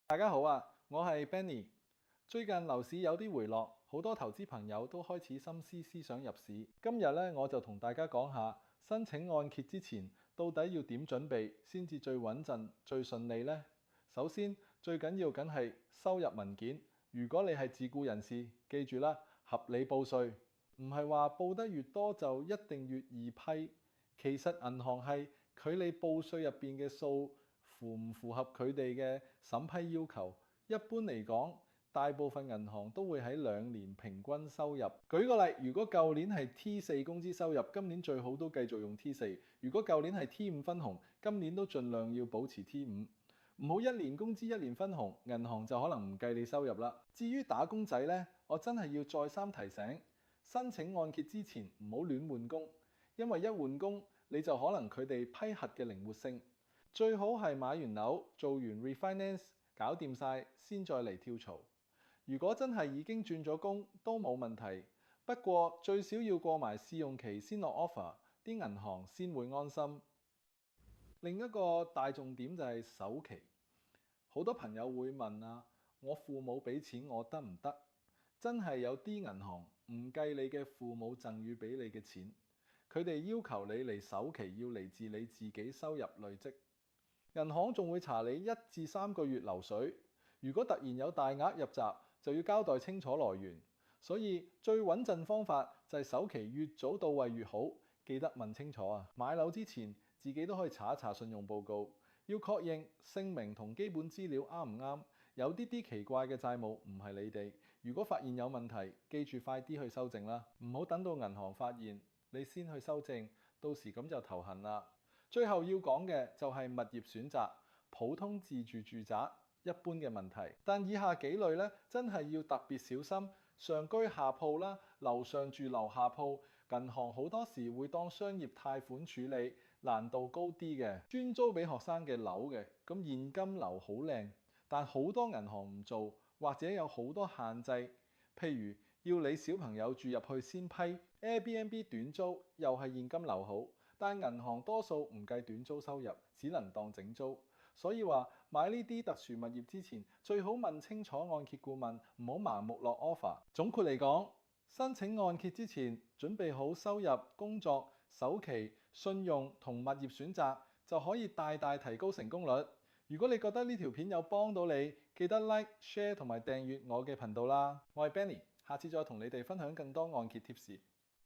大家好啊，我係 Benny。最近樓市有啲回落，好多投資朋友都開始心思想入市。今日咧，我就同大家講下申請按揭之前到底要點準備先至最穩陣、最順利呢？首先，最緊要梗係收入文件。如果你係自僱人士，記住啦，合理報稅，唔係話報得越多就一定越易批。其實銀行係佢你報稅入邊嘅數符唔符合佢哋嘅審批要求。一般嚟講，大部分銀行都會喺2年平均收入。舉個例，如果舊年係 T4 工資收入，今年最好都繼續用 T4。如果舊年係 T5 分紅，今年都盡量要保持 T5。唔好1年工資1年分紅，銀行就可能唔計你收入啦。至於打工仔呢，我真係要再三提醒，申請按揭之前唔好亂換工，因為一換工你就可能佢哋批核嘅靈活性。最好係買完樓做完 refinance 搞掂晒先再嚟跳槽。如果真係已經轉咗工都冇問題，不過最少要過埋試用期先落 offer， 啲銀行先會安心。另一個大重點就係首期。好多朋友會問啊，我父母俾錢我得唔得？真係有啲銀行唔計你嘅父母贈與俾你嘅錢，佢哋要求你嚟首期要嚟自你自己收入累積。銀行仲會查你1至3個月流水，如果突然有大額入閘，就要交代清楚來源。所以最穩陣方法就係首期越早到位越好，記得問清楚啊！買樓之前自己都可以查一查信用報告，要確認姓名同基本資料啱唔啱。有啲奇怪嘅債務唔係你哋，如果發現有問題，記住快啲去修正啦，唔好等到銀行發現你先去修正，到時咁就頭痕啦。最後要講嘅就係物業選擇，普通自住住宅一般嘅問題，但以下幾類咧真係要特別小心。上居下鋪啦，樓上住樓下鋪，銀行好多時會當商業貸款處理，難度高啲嘅。專租俾學生嘅樓嘅，咁現金流好靚，但好多銀行唔做，或者有好多限制，譬如要你小朋友住入去先批。Airbnb 短租又係現金流好，但銀行多數唔計短租收入，只能當整租。所以話買呢啲特殊物業之前，最好問清楚按揭顧問，唔好盲目落 offer。總括嚟講，申請按揭之前，準備好收入、工作、首期、信用同物業選擇，就可以大大提高成功率。如果你覺得呢條片有幫到你，記得 like、share 同埋訂閱我嘅頻道啦。我係 Benny，下次再同你哋分享更多按揭貼士。